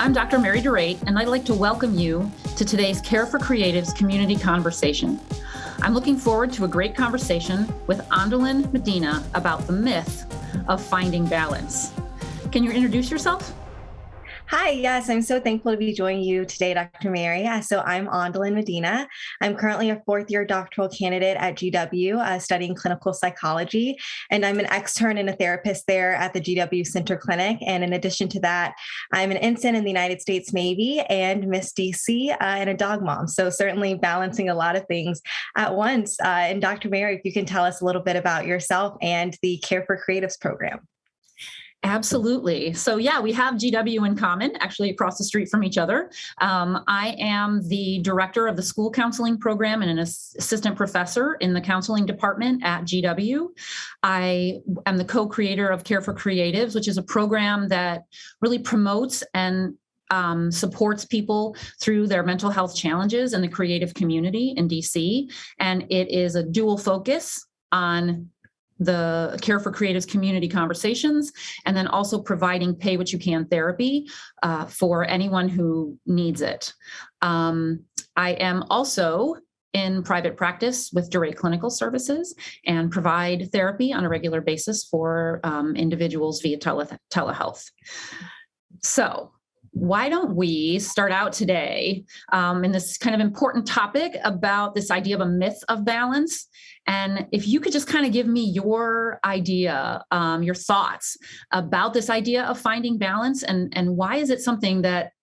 I'm Dr. Mary DeRaedt, and I'd like to welcome you to today's Care for Creatives community conversation. I'm looking forward to a great conversation with Andolyn Medina about the myth of finding balance. Can you introduce yourself? Hi, yes, I'm so thankful to be joining you today, Dr. Mary. So I'm Andolyn Medina. I'm currently a fourth-year doctoral candidate at GW, studying clinical psychology, and I'm an extern and a therapist there at the GW Center Clinic. And in addition to that, I'm an ensign in the United States Navy and Miss DC and a dog mom. So certainly balancing a lot of things at once. And Dr. Mary, if you can tell us a little bit about yourself and the Care for Creatives program. Absolutely. So yeah, we have GW in common, actually across the street from each other. I am the director of the school counseling program and an assistant professor in the counseling department at GW. I am the co-creator of Care for Creatives, which is a program that really promotes and supports people through their mental health challenges in the creative community in DC. And it is a dual focus on the Care for Creatives community conversations, and then also providing pay what you can therapy for anyone who needs it. I am also in private practice with DeRaedt Clinical Services and provide therapy on a regular basis for individuals via telehealth. So why don't we start out today in this kind of important topic about this idea of a myth of balance? And if you could just kind of give me your idea, your thoughts about this idea of finding balance, and why is it something that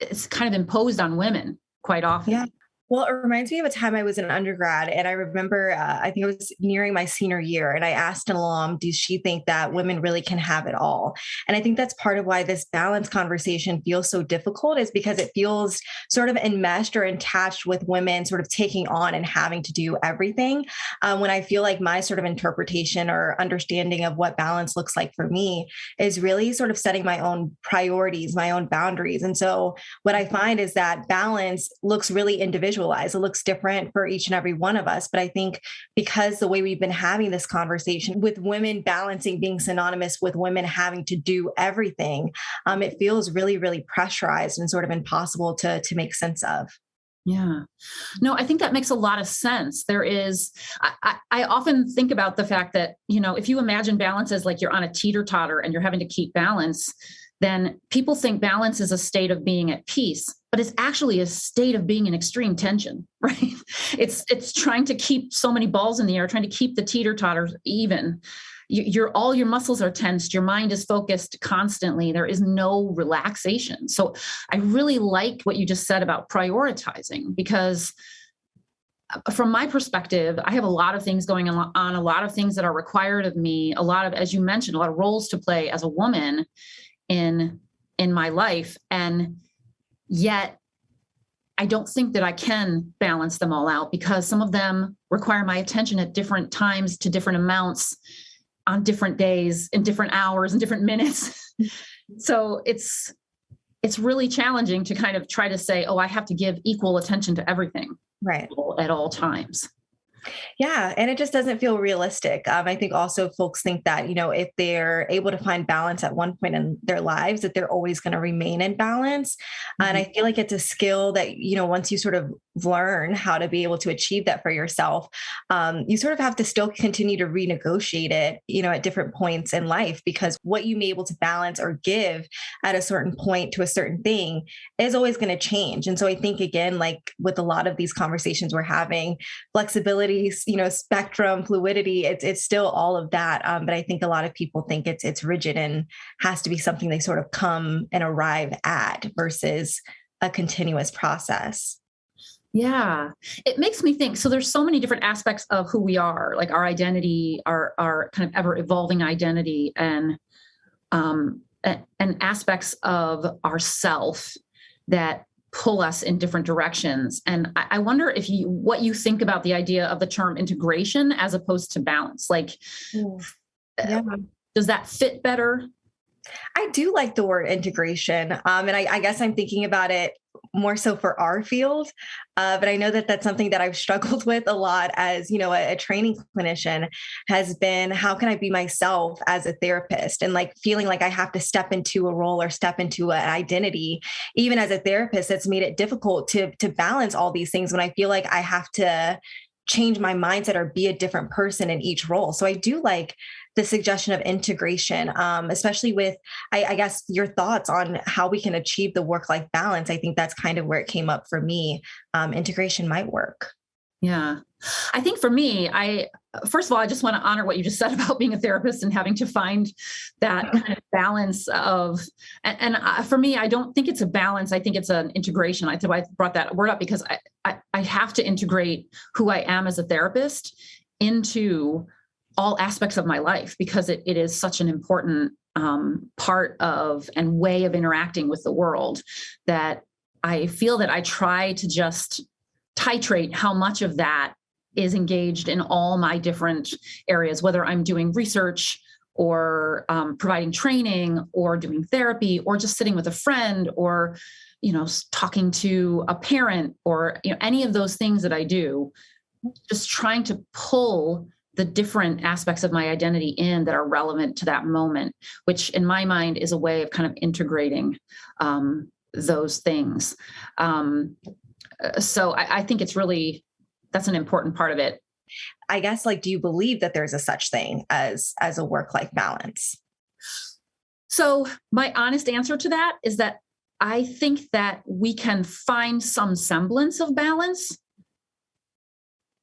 is kind of imposed on women quite often? Yeah. Well, it reminds me of a time I was an undergrad, and I remember, I think it was nearing my senior year, and I asked an alum, does she think that women really can have it all? And I think that's part of why this balance conversation feels so difficult, is because it feels sort of enmeshed or attached with women sort of taking on and having to do everything. When I feel like my sort of interpretation or understanding of what balance looks like for me is really sort of setting my own priorities, my own boundaries. And so what I find is that balance looks really individual. It looks different for each and every one of us. But I think because the way we've been having this conversation with women balancing being synonymous with women having to do everything, it feels really, really pressurized and sort of impossible to make sense of. Yeah. No, I think that makes a lot of sense. There is, I often think about the fact that, if you imagine balance as like you're on a teeter-totter and you're having to keep balance, then people think balance is a state of being at peace, but it's actually a state of being in extreme tension, right? It's trying to keep so many balls in the air, trying to keep the teeter-totters even. All your muscles are tensed. Your mind is focused constantly. There is no relaxation. So I really like what you just said about prioritizing, because from my perspective, I have a lot of things going on, a lot of things that are required of me, a lot of, as you mentioned, a lot of roles to play as a woman in my life. And yet I don't think that I can balance them all out, because some of them require my attention at different times, to different amounts, on different days, in different hours, and different minutes. So it's really challenging to kind of try to say, oh, I have to give equal attention to everything, right, at all times. Yeah. And it just doesn't feel realistic. I think also folks think that, if they're able to find balance at one point in their lives, that they're always going to remain in balance. Mm-hmm. And I feel like it's a skill that, once you sort of learn how to be able to achieve that for yourself, you sort of have to still continue to renegotiate it, at different points in life, because what you may be able to balance or give at a certain point to a certain thing is always going to change. And so I think, again, like with a lot of these conversations we're having, flexibility, spectrum, fluidity, it's still all of that. But I think a lot of people think it's rigid and has to be something they sort of come and arrive at versus a continuous process. Yeah, it makes me think. So there's so many different aspects of who we are, like our identity, our kind of ever evolving identity, and aspects of ourself that pull us in different directions. And I wonder what you think about the idea of the term integration as opposed to balance. Like, does that fit better? I do like the word integration. And I guess I'm thinking about it more so for our field. But I know that that's something that I've struggled with a lot as, a training clinician, has been, how can I be myself as a therapist, and like feeling like I have to step into a role or step into an identity, even as a therapist. That's made it difficult to balance all these things when I feel like I have to change my mindset or be a different person in each role. So I do like the suggestion of integration, especially with, I guess, your thoughts on how we can achieve the work-life balance. I think that's kind of where it came up for me. Integration might work. Yeah. I think for me, first of all, I just want to honor what you just said about being a therapist and having to find that kind of balance of, and for me, I don't think it's a balance. I think it's an integration. I brought that word up because I have to integrate who I am as a therapist into all aspects of my life, because it is such an important part of and way of interacting with the world, that I feel that I try to just titrate how much of that is engaged in all my different areas, whether I'm doing research or providing training or doing therapy or just sitting with a friend or, talking to a parent or, any of those things that I do, just trying to pull the different aspects of my identity in that are relevant to that moment, which in my mind is a way of kind of integrating those things. So I think that's an important part of it. I guess, do you believe that there's a such thing as a work-life balance? So my honest answer to that is that I think that we can find some semblance of balance,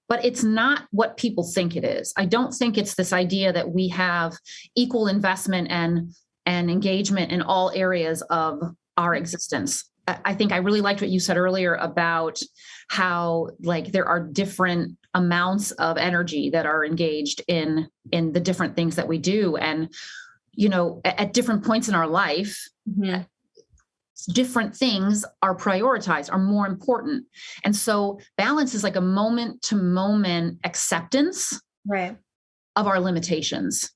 but it's not what people think it is. I don't think it's this idea that we have equal investment and engagement in all areas of our existence. I think I really liked what you said earlier about how there are different amounts of energy that are engaged in the different things that we do. And, at different points in our life, different things are prioritized, are more important. And so balance is like a moment to moment acceptance of our limitations.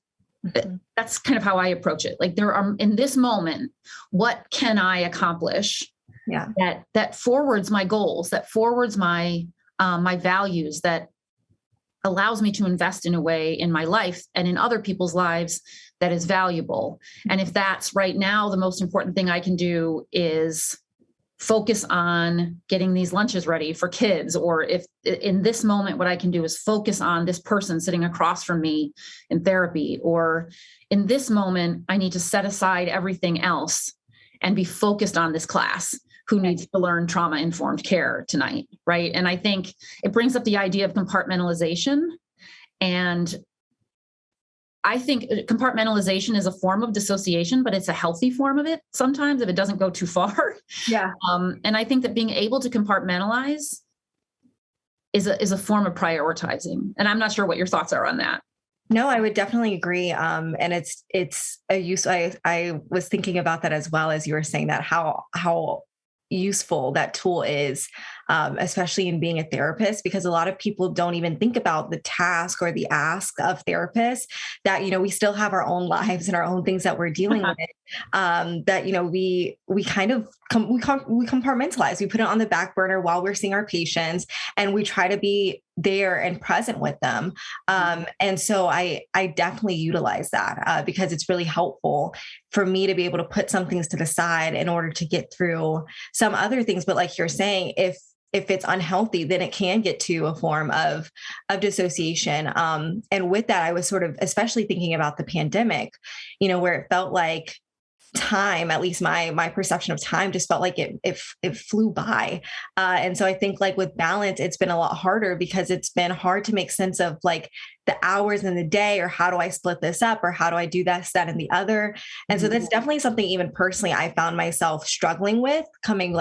Mm-hmm. That's kind of how I approach it. There are, in this moment, what can I accomplish that forwards my goals, that forwards my values, that allows me to invest in a way in my life and in other people's lives that is valuable. And if that's right now, the most important thing I can do is focus on getting these lunches ready for kids, or if in this moment, what I can do is focus on this person sitting across from me in therapy, or in this moment, I need to set aside everything else and be focused on this class who needs to learn trauma-informed care tonight, right? And I think it brings up the idea of compartmentalization. And I think compartmentalization is a form of dissociation, but it's a healthy form of it sometimes if it doesn't go too far. Yeah. And I think that being able to compartmentalize is a form of prioritizing. And I'm not sure what your thoughts are on that. No, I would definitely agree. And it's a use. I was thinking about that as well as you were saying that, how useful that tool is, especially in being a therapist, because a lot of people don't even think about the task or the ask of therapists, that, we still have our own lives and our own things that we're dealing with, that, we kind of we compartmentalize, we put it on the back burner while we're seeing our patients, and we try to be there and present with them. And so I definitely utilize that because it's really helpful for me to be able to put some things to the side in order to get through some other things. But like you're saying, if it's unhealthy, then it can get to a form of dissociation. And with that, I was sort of especially thinking about the pandemic, where it felt like time, at least my perception of time, just felt like it flew by. And so I think with balance, it's been a lot harder because it's been hard to make sense of the hours in the day, or how do I split this up, or how do I do this, that, and the other. And so that's definitely something even personally I found myself struggling with coming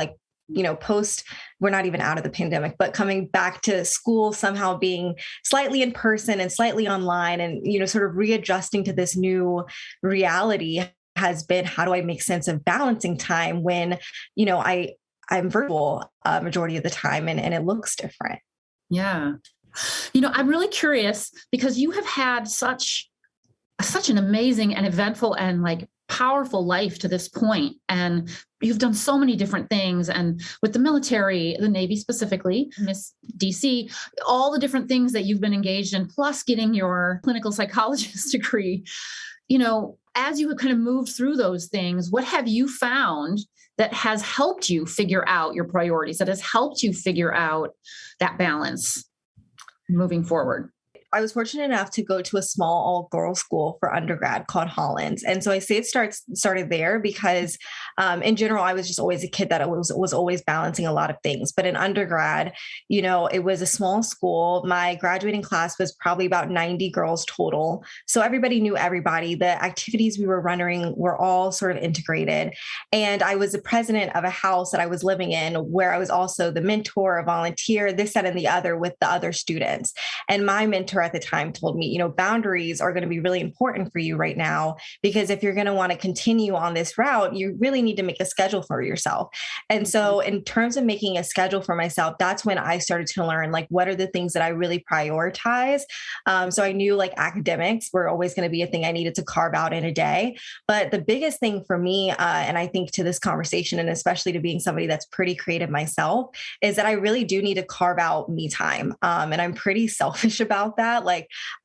post, we're not even out of the pandemic, but coming back to school, somehow being slightly in person and slightly online, and, sort of readjusting to this new reality has been, how do I make sense of balancing time when, I'm virtual majority of the time and it looks different. Yeah. I'm really curious because you have had such an amazing and eventful and powerful life to this point, and you've done so many different things. And with the military, the Navy specifically, Miss DC, all the different things that you've been engaged in, plus getting your clinical psychologist degree, as you have kind of moved through those things, what have you found that has helped you figure out your priorities, that has helped you figure out that balance moving forward? I was fortunate enough to go to a small all-girls school for undergrad called Hollins. And so I say it started there because in general, I was just always a kid that was always balancing a lot of things. But in undergrad, it was a small school. My graduating class was probably about 90 girls total. So everybody knew everybody. The activities we were running were all sort of integrated. And I was the president of a house that I was living in where I was also the mentor, a volunteer, this, that, and the other with the other students. And my mentor at the time told me, boundaries are going to be really important for you right now, because if you're going to want to continue on this route, you really need to make a schedule for yourself. And so in terms of making a schedule for myself, that's when I started to learn, what are the things that I really prioritize? So I knew academics were always going to be a thing I needed to carve out in a day. But the biggest thing for me, and I think to this conversation, and especially to being somebody that's pretty creative myself, is that I really do need to carve out me time. And I'm pretty selfish about that.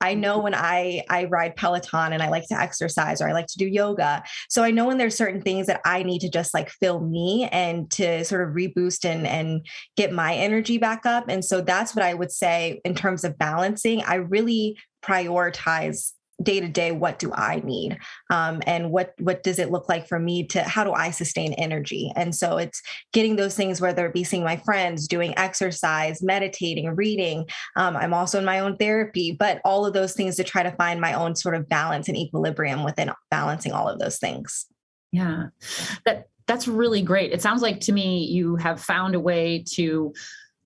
I know when I ride Peloton and I like to exercise, or I like to do yoga. So I know when there's certain things that I need to just fill me and to sort of reboost and get my energy back up. And so that's what I would say in terms of balancing. I really prioritize day to day, what do I need? And what does it look like for me how do I sustain energy? And so it's getting those things, whether it be seeing my friends, doing exercise, meditating, reading. I'm also in my own therapy, but all of those things to try to find my own sort of balance and equilibrium within balancing all of those things. Yeah, that's really great. It sounds like to me, you have found a way to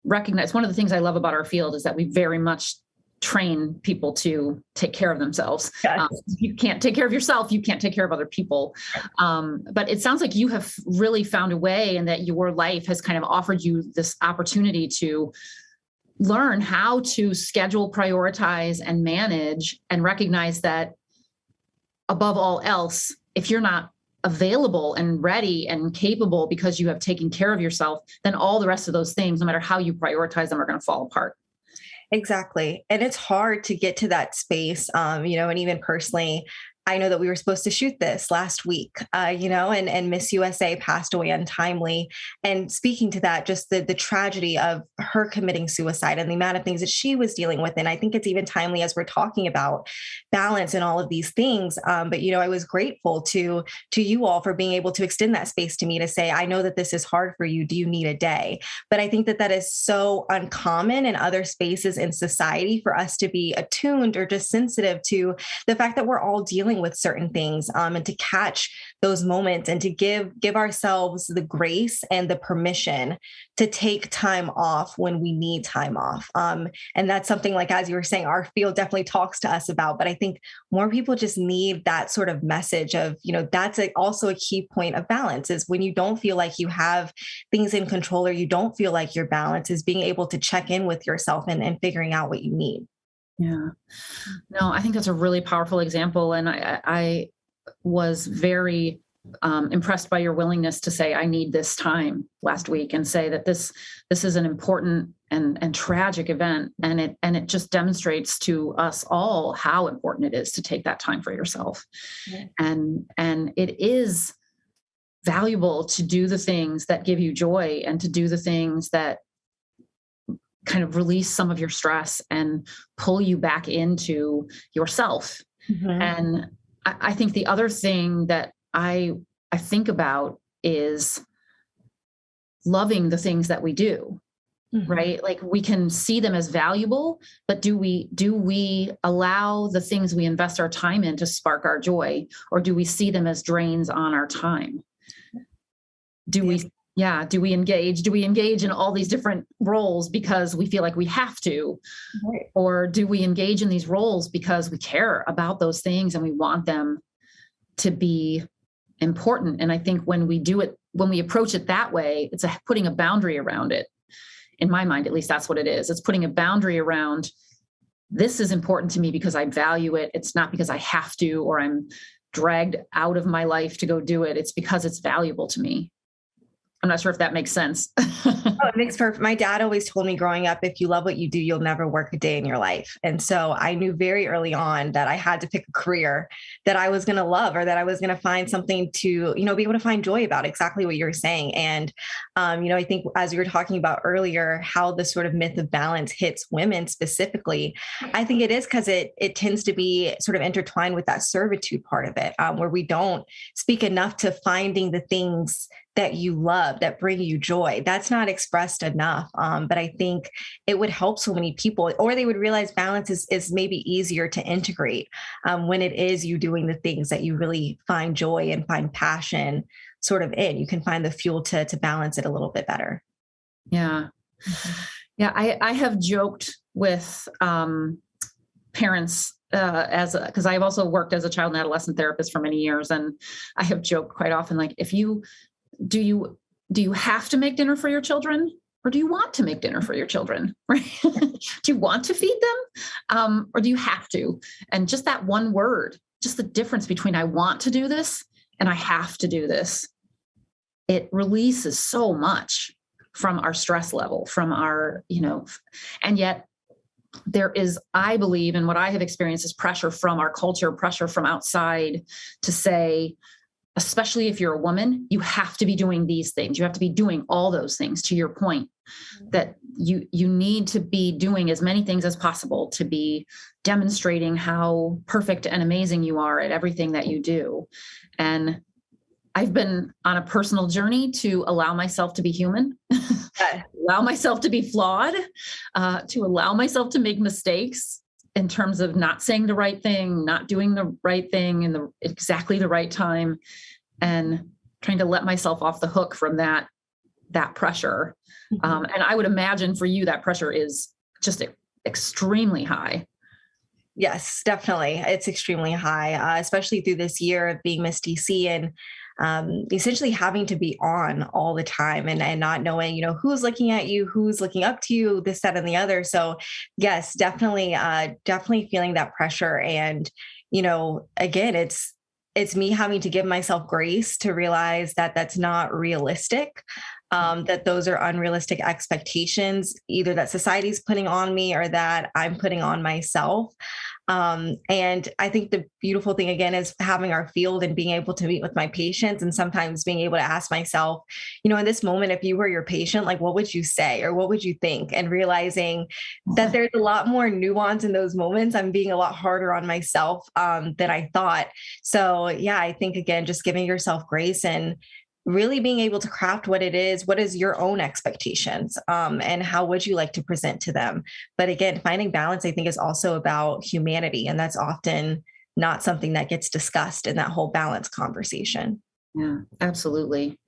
recognize. One of the things I love about our field is that we very much train people to take care of themselves. Yes. You can't take care of yourself, you can't take care of other people. But it sounds like you have really found a way, and that your life has kind of offered you this opportunity to learn how to schedule, prioritize, and manage, and recognize that above all else, if you're not available and ready and capable because you have taken care of yourself, then all the rest of those things, no matter how you prioritize them, are going to fall apart. Exactly. And it's hard to get to that space, and even personally, I know that we were supposed to shoot this last week, and Miss USA passed away untimely. And speaking to that, just the tragedy of her committing suicide and the amount of things that she was dealing with. And I think it's even timely as we're talking about balance and all of these things. But I was grateful to you all for being able to extend that space to me to say, I know that this is hard for you. Do you need a day? But I think that is so uncommon in other spaces in society for us to be attuned or just sensitive to the fact that we're all dealing with certain things, and to catch those moments and to give ourselves the grace and the permission to take time off when we need time off. And that's something, as you were saying, our field definitely talks to us about, but I think more people just need that sort of message of, that's also a key point of balance, is when you don't feel like you have things in control, or you don't feel like you're balanced, is being able to check in with yourself and figuring out what you need. Yeah, no, I think that's a really powerful example. And I was very impressed by your willingness to say, I need this time last week, and say that this is an important and tragic event. And it just demonstrates to us all how important it is to take that time for yourself. Yeah. And it is valuable to do the things that give you joy, and to do the things that kind of release some of your stress and pull you back into yourself. Mm-hmm. And I think the other thing that I think about is loving the things that we do, mm-hmm. right? We can see them as valuable, but do we allow the things we invest our time in to spark our joy, or do we see them as drains on our time? Do we engage in all these different roles because we feel like we have to, right. Or do we engage in these roles because we care about those things and we want them to be important? And I think when we approach it that way, it's putting a boundary around it. In my mind, at least, that's what it is. It's putting a boundary around, this is important to me because I value it. It's not because I have to, or I'm dragged out of my life to go do it, it's because it's valuable to me. I'm not sure if that makes sense. Oh, it makes perfect. My dad always told me growing up, if you love what you do, you'll never work a day in your life. And so I knew very early on that I had to pick a career that I was going to love, or that I was going to find something to, be able to find joy about, exactly what you're saying. And, I think as we were talking about earlier, how the sort of myth of balance hits women specifically, I think it is because it tends to be sort of intertwined with that servitude part of it, where we don't speak enough to finding the things that you love, that bring you joy. That's not expressed enough. But I think it would help so many people, or they would realize balance is maybe easier to integrate when it is you doing the things that you really find joy and find passion sort of in. You can find the fuel to balance it a little bit better. Yeah. Yeah. I have joked with parents because I've also worked as a child and adolescent therapist for many years. And I have joked quite often, like, do you have to make dinner for your children, or do you want to make dinner for your children? Right? Do you want to feed them? Or do you have to? And just that one word, just the difference between I want to do this and I have to do this, it releases so much from our stress level, from our, and yet there is, I believe, and what I have experienced is pressure from our culture, pressure from outside to say, especially if you're a woman, you have to be doing these things. You have to be doing all those things, to your point, that you need to be doing as many things as possible to be demonstrating how perfect and amazing you are at everything that you do. And I've been on a personal journey to allow myself to be human, allow myself to be flawed, to allow myself to make mistakes in terms of not saying the right thing, not doing the right thing in exactly the right time, and trying to let myself off the hook from that pressure. And I would imagine for you, that pressure is just extremely high. Yes, definitely. It's extremely high, especially through this year of being Miss DC and essentially having to be on all the time and not knowing, who's looking at you, who's looking up to you, this, that, and the other. So yes, definitely feeling that pressure. And, again, it's me having to give myself grace to realize that that's not realistic. That those are unrealistic expectations, either that society's putting on me or that I'm putting on myself. And I think the beautiful thing, again, is having our field and being able to meet with my patients, and sometimes being able to ask myself, in this moment, if you were your patient, like, what would you say or what would you think? And realizing that there's a lot more nuance in those moments. I'm being a lot harder on myself than I thought. So yeah, I think, again, just giving yourself grace and really being able to craft what it is, what is your own expectations, and how would you like to present to them? But again, finding balance, I think, is also about humanity. And that's often not something that gets discussed in that whole balance conversation. Yeah, absolutely.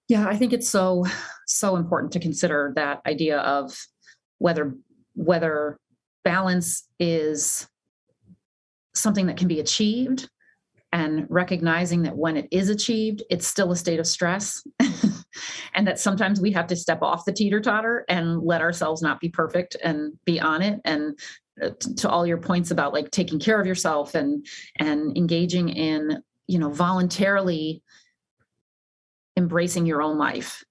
Yeah, I think it's so important to consider that idea of whether balance is something that can be achieved, and recognizing that when it is achieved, it's still a state of stress, and that sometimes we have to step off the teeter-totter and let ourselves not be perfect and be on it. And to all your points about like taking care of yourself and engaging in, voluntarily embracing your own life.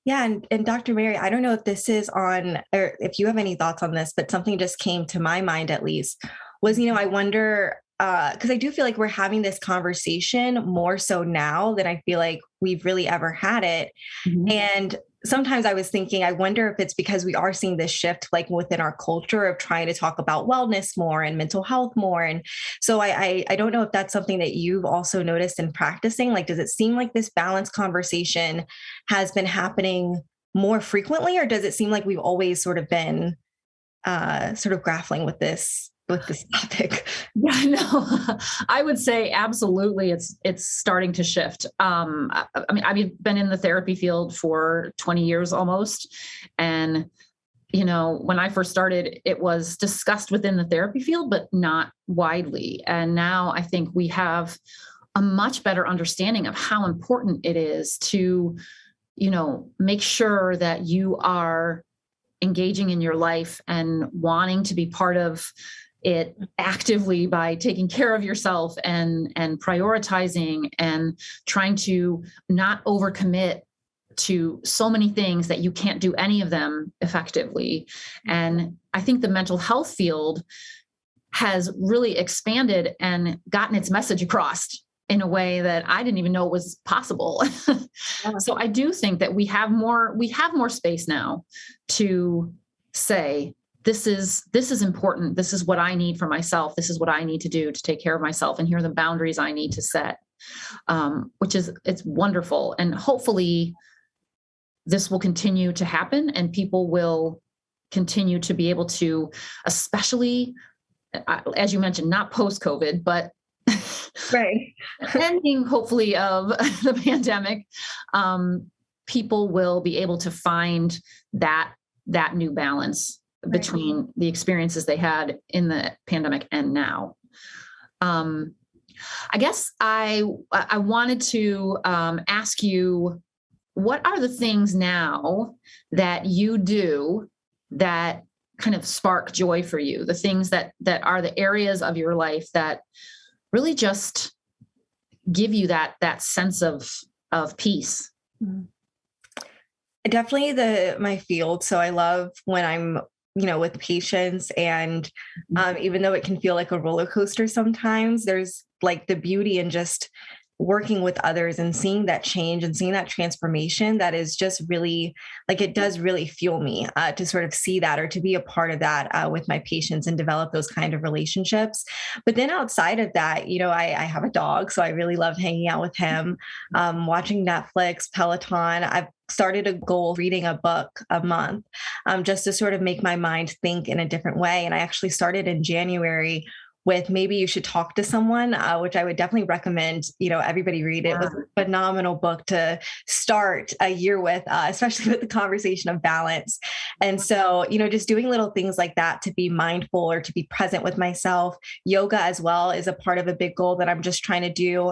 Yeah. And Dr. Mary, I don't know if this is on, or if you have any thoughts on this, but something just came to my mind, at least, was, I wonder, because I do feel like we're having this conversation more so now than I feel like we've really ever had it. Mm-hmm. And sometimes I was thinking, I wonder if it's because we are seeing this shift, like within our culture, of trying to talk about wellness more and mental health more. And so I don't know if that's something that you've also noticed in practicing. Like, does it seem like this balance conversation has been happening more frequently, or does it seem like we've always sort of been sort of grappling with this topic? Yeah, no, I would say absolutely. It's starting to shift. I've been in the therapy field for 20 years almost. And, when I first started, it was discussed within the therapy field, but not widely. And now I think we have a much better understanding of how important it is to, make sure that you are engaging in your life and wanting to be part of it actively by taking care of yourself and prioritizing and trying to not overcommit to so many things that you can't do any of them effectively. And I think the mental health field has really expanded and gotten its message across in a way that I didn't even know was possible. So I do think that we have more space now to say, this is important. This is what I need for myself. This is what I need to do to take care of myself. And here are the boundaries I need to set, it's wonderful. And hopefully this will continue to happen and people will continue to be able to, especially, as you mentioned, not post-COVID, but right. ending hopefully of the pandemic, people will be able to find that new balance between the experiences they had in the pandemic and now. I guess I wanted to ask you, what are the things now that you do that kind of spark joy for you? The things that are the areas of your life that really just give you that sense of peace? Definitely my field. So I love when I'm, with patients, and even though it can feel like a roller coaster sometimes, there's like the beauty in just working with others and seeing that change and seeing that transformation that is just really, like, it does really fuel me to sort of see that or to be a part of that with my patients and develop those kind of relationships. But then outside of that, I have a dog, so I really love hanging out with him, watching Netflix, Peloton. I've started a goal reading a book a month, just to sort of make my mind think in a different way. And I actually started in January with Maybe You Should Talk to Someone, which I would definitely recommend, everybody read. It was a phenomenal book to start a year with, especially with the conversation of balance. And so, just doing little things like that to be mindful or to be present with myself. Yoga as well is a part of a big goal that I'm just trying to do.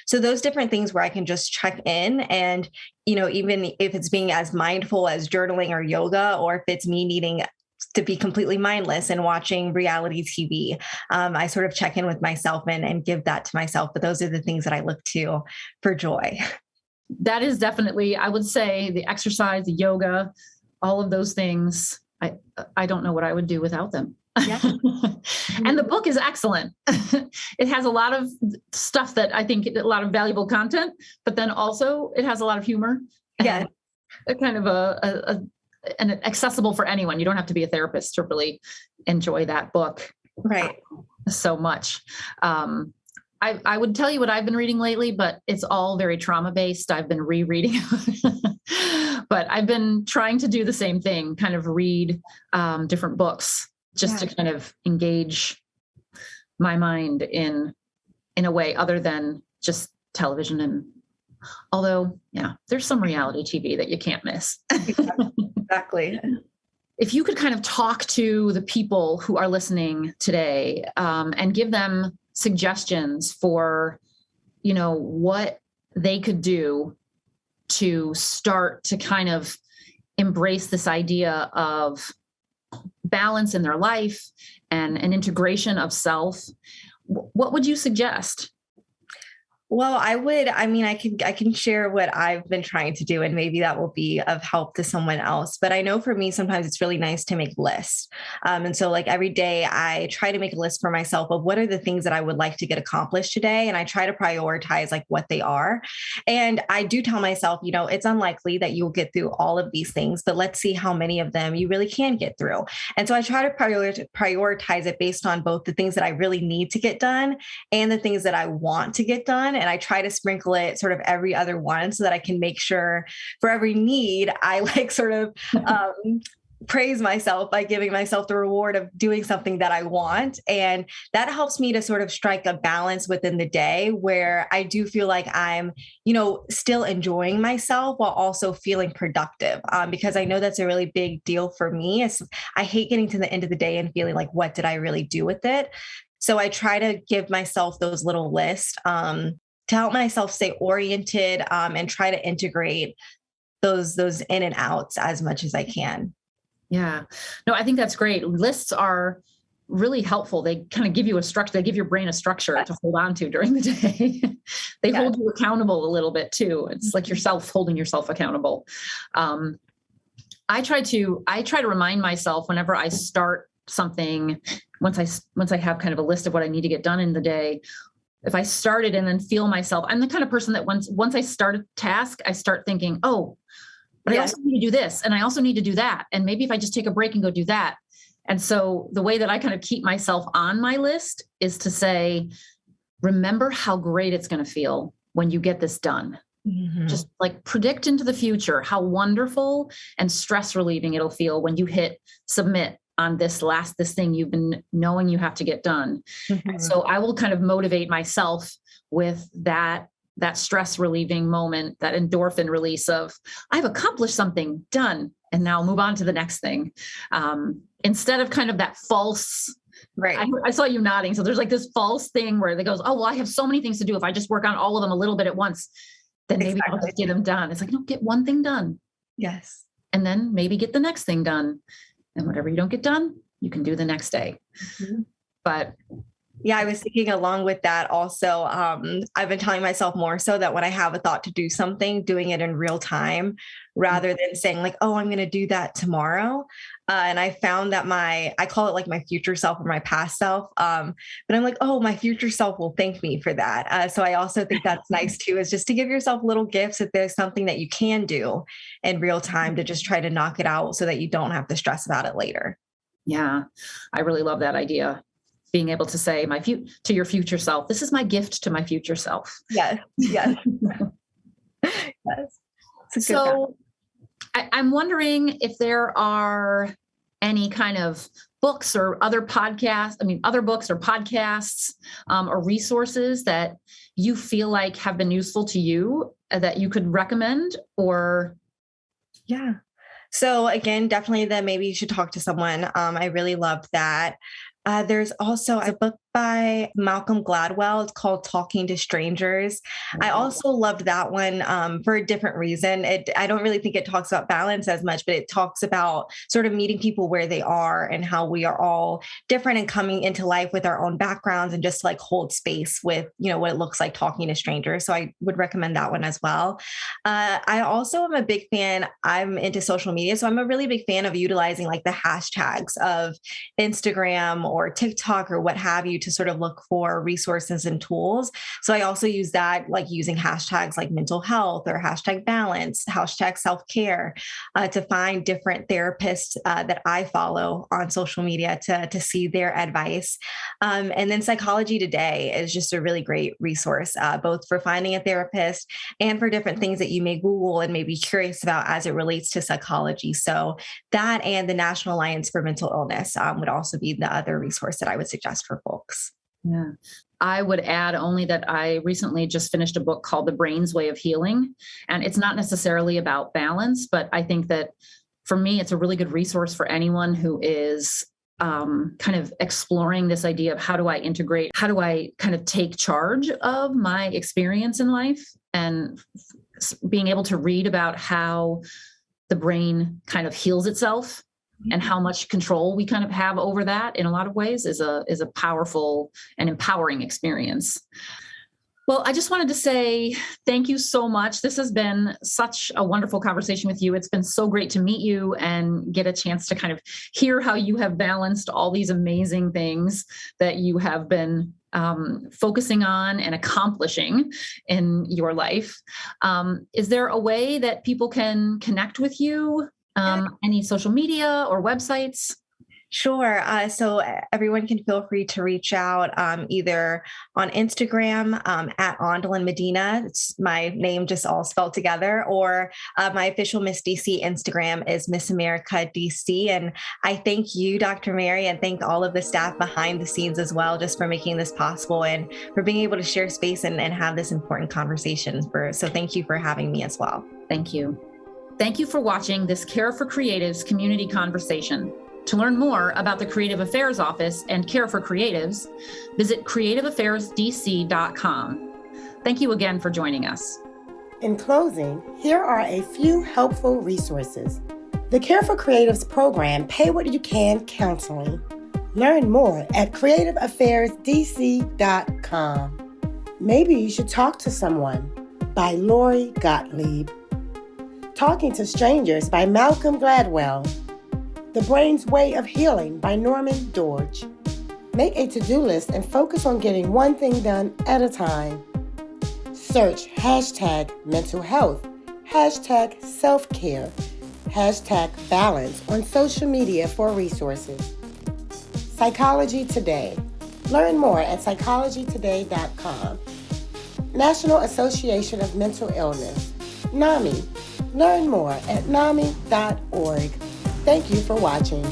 So those different things where I can just check in and, even if it's being as mindful as journaling or yoga, or if it's me needing to be completely mindless and watching reality TV. I sort of check in with myself and give that to myself. But those are the things that I look to for joy. That is definitely, I would say, the exercise, the yoga, all of those things. I don't know what I would do without them. Yeah. And the book is excellent. It has a lot of stuff that I think, a lot of valuable content, but then also it has a lot of humor. Yeah. A kind of and accessible for anyone. You don't have to be a therapist to really enjoy that book. Right. So much. I would tell you what I've been reading lately, but it's all very trauma-based. I've been rereading, but I've been trying to do the same thing, kind of read different books just to kind of engage my mind in a way other than just television. And although, there's some reality TV that you can't miss. Exactly. If you could kind of talk to the people who are listening today and give them suggestions for, what they could do to start to kind of embrace this idea of balance in their life and an integration of self, what would you suggest? Well, I can share what I've been trying to do, and maybe that will be of help to someone else. But I know for me, sometimes it's really nice to make lists. And so like every day I try to make a list for myself of what are the things that I would like to get accomplished today. And I try to prioritize like what they are. And I do tell myself, it's unlikely that you'll get through all of these things, but let's see how many of them you really can get through. And so I try to prioritize it based on both the things that I really need to get done and the things that I want to get done. And I try to sprinkle it sort of every other one so that I can make sure for every need, I like sort of praise myself by giving myself the reward of doing something that I want. And that helps me to sort of strike a balance within the day where I do feel like I'm, still enjoying myself while also feeling productive. Because I know that's a really big deal for me. I hate getting to the end of the day and feeling like, what did I really do with it? So I try to give myself those little lists to help myself stay oriented and try to integrate those in and outs as much as I can. Yeah, no, I think that's great. Lists are really helpful. They kind of give you a structure. They give your brain a structure to hold on to during the day. They hold you accountable a little bit too. It's like yourself holding yourself accountable. I try to remind myself whenever I start something, once I have kind of a list of what I need to get done in the day, if I start it and then feel myself, I'm the kind of person that once I start a task, I start thinking, oh, but I also need to do this. And I also need to do that. And maybe if I just take a break and go do that. And so the way that I kind of keep myself on my list is to say, remember how great it's going to feel when you get this done. Mm-hmm. Just like predict into the future how wonderful and stress relieving it'll feel when you hit submit on this thing you've been knowing you have to get done. Mm-hmm. So I will kind of motivate myself with that stress relieving moment, that endorphin release of I've accomplished something, done, and now move on to the next thing. Instead of kind of that false, right. I saw you nodding. So there's like this false thing where it goes, oh, well, I have so many things to do. If I just work on all of them a little bit at once, then maybe I'll just get them done. It's like, no, get one thing done. Yes. And then maybe get the next thing done. And whatever you don't get done, you can do the next day. Mm-hmm. But yeah, I was thinking along with that also, I've been telling myself more so that when I have a thought to do something, doing it in real time, rather than saying like, oh, I'm going to do that tomorrow. And I found that I call it like my future self or my past self. But I'm like, oh, my future self will thank me for that. So I also think that's nice too, is just to give yourself little gifts if there's something that you can do in real time to just try to knock it out so that you don't have to stress about it later. Yeah, I really love that idea. Being able to say to your future self, this is my gift to my future self. Yes. Yes. Yes. So I'm wondering if there are any kind of books or other podcasts, other books or podcasts or resources that you feel like have been useful to you that you could recommend or. Yeah. So again, definitely maybe you should talk to someone. I really loved that. There's also a book by Malcolm Gladwell. It's called Talking to Strangers. I also loved that one for a different reason. I don't really think it talks about balance as much, but it talks about sort of meeting people where they are and how we are all different and coming into life with our own backgrounds and just like hold space with, what it looks like talking to strangers. So I would recommend that one as well. I also am a big fan. I'm into social media. So I'm a really big fan of utilizing like the hashtags of Instagram or TikTok or what have you to sort of look for resources and tools. So I also use that, like using hashtags like mental health or hashtag balance, hashtag self-care to find different therapists that I follow on social media to see their advice. And then Psychology Today is just a really great resource, both for finding a therapist and for different things that you may Google and may be curious about as it relates to psychology. So that and the National Alliance for Mental Illness would also be the other resource that I would suggest for folks. Yeah. I would add only that I recently just finished a book called The Brain's Way of Healing. And it's not necessarily about balance, but I think that for me, it's a really good resource for anyone who is kind of exploring this idea of how do I kind of take charge of my experience in life, and being able to read about how the brain kind of heals itself and how much control we kind of have over that in a lot of ways is a powerful and empowering experience. Well, I just wanted to say thank you so much. This has been such a wonderful conversation with you. It's been so great to meet you and get a chance to kind of hear how you have balanced all these amazing things that you have been focusing on and accomplishing in your life. Is there a way that people can connect with you? Any social media or websites? Sure. So everyone can feel free to reach out either on Instagram at Andolyn Medina. It's my name just all spelled together, or my official Miss DC Instagram is Miss America DC. And I thank you, Dr. Mary, and thank all of the staff behind the scenes as well, just for making this possible and for being able to share space and have this important conversation. So thank you for having me as well. Thank you. Thank you for watching this Care for Creatives community conversation. To learn more about the Creative Affairs Office and Care for Creatives, visit creativeaffairsdc.com. Thank you again for joining us. In closing, here are a few helpful resources. The Care for Creatives program, Pay What You Can Counseling, Learn more at creativeaffairsdc.com. Maybe You Should Talk to Someone by Lori Gottlieb. Talking to Strangers by Malcolm Gladwell. The Brain's Way of Healing by Norman Doidge. Make a to-do list and focus on getting one thing done at a time. Search #mental health, #self-care, #balance on social media for resources. Psychology Today. Learn more at psychologytoday.com. National Association of Mental Illness, NAMI. Learn more at nami.org. Thank you for watching.